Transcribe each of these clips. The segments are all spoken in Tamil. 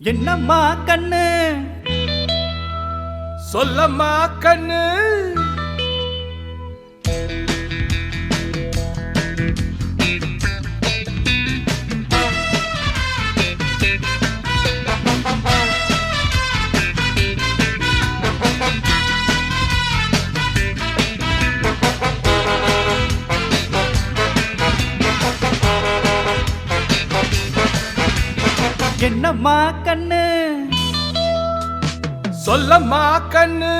என்னம்மா கண்ணு சொல்லம்மா கண்ணு என்னம்மா கண்ணு சொல்லம்மா கண்ணு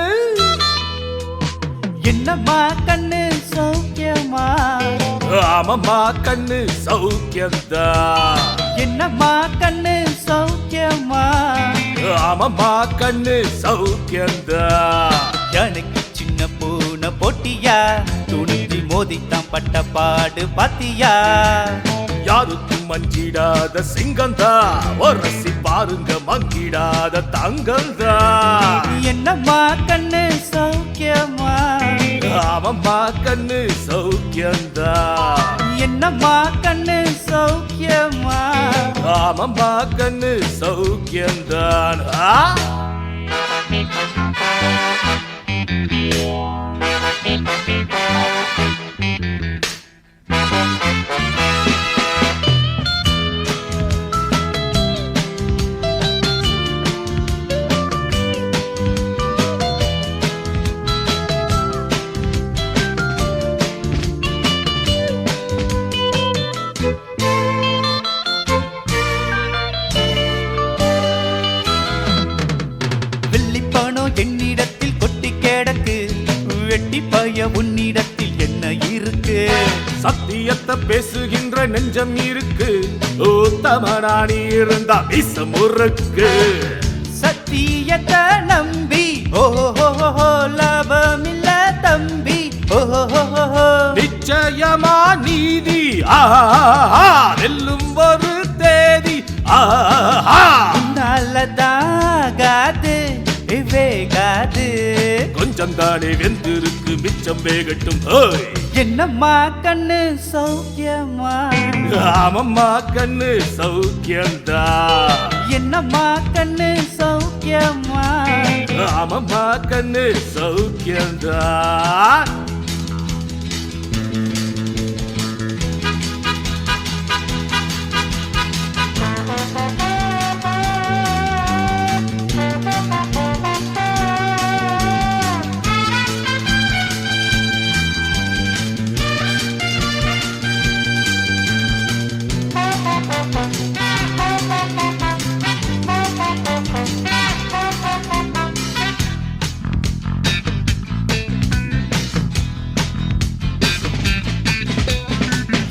என்னம்மா கண்ணு சௌக்கியமா ஆமம்மா கண்ணு சௌக்கியந்தா என்னம்மா கண்ணு சௌக்கியமா ஆமம்மா கண்ணு சௌக்கியந்தா எனக்கு சின்ன பூனை போட்டியா துணிஞ்சி மோதித்தான் பட்ட பாடு பாத்தியா யாருக்கும் மஞ்சிடாத சிங்கந்தா ஒரசி பாருங்க மங்கிடாத தங்கந்தா என்னம்மா கண்ணு சௌக்கியமா ஆமம்மா கண்ணு சௌக்கியந்தா என்னம்மா கண்ணு சௌக்கியமா ஆமம்மா கண்ணு சௌக்கியந்தான் என்னிடத்தில் கொட்டி கிடக்கு வெட்டி பய உன்னிடத்தில் என்ன இருக்கு சத்தியத்தை பேசுகின்ற நெஞ்சம் இருக்கு உத்தமனானி இருந்தா விசம் முறுக்கு சத்தியத்தை நம்பி ஓஹோ லாபமில்ல தம்பி ஓஹோ நிச்சயமா நீதி வெல்லும் ஒரு தேதி நல்லதாகாது வேகாது கொஞ்சம் தானே வெந்திருக்கு மிச்சம் வேகட்டும் என்னம்மா கண்ணு சௌக்கியமா ஆமம்மா கண்ணு சௌக்கியந்தா என்னம்மா கண்ணு சௌக்கியமா ஆமம்மா கண்ணு சௌக்கியந்தா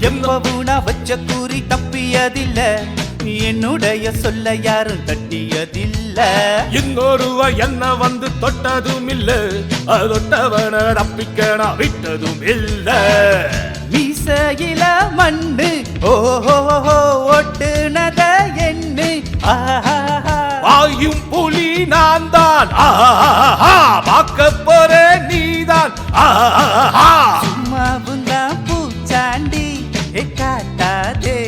எம்பவுனா வச்ச கூறி தப்பியதில்ல என்னுடைய சொல்ல யாரும் தட்டியதில்ல இன்னொருவ என்ன வந்து தொட்டதும் இல்ல தொட்டவன தப்பிக்கணா விட்டதும் இல்ல மீசையில மண்ணு ஓஹோ ஒட்டுனத எண்ணு வாயும் புலி நான் தான் பார்க்க போற நீதான் சும்மாவுந்தான் பூச்சாண்டி காட்டாதே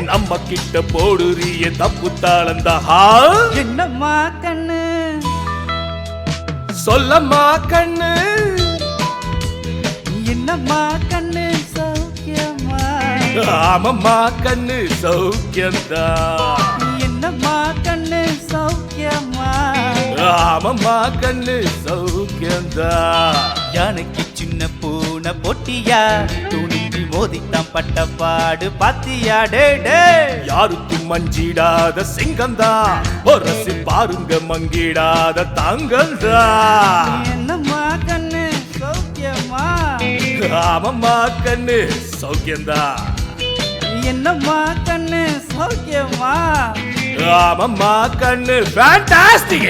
நம்ம கிட்ட போடுறிய தப்பு தாளந்தா என்னம்மா கண்ணு சொல்லம்மா கண்ணு என்னம்மா கண்ணு சௌக்கியமா ஆமம்மா கண்ணு சௌக்கியந்தா என்னம்மா கண்ணு சௌக்கியமா ஆமம்மா கண்ணு சௌக்கியந்தா யானைக்கு சின்ன பூனை போட்டியா துணிஞ்சி மோதித்தான் பட்ட பாடு பாத்தியா டே யாருக்கும் மஞ்சிடாத சிங்கந்தா ஒரசி பாருங்க மங்கிடாத தங்கந்தா என்னம்மா கண்ணு சௌக்கியமா ஆமம்மா கண்ணு சௌக்கியந்தா என்னம்மா கண்ணு சௌக்கியமா ஆமம்மா கண்ணு ஃபேண்டாஸ்டிக்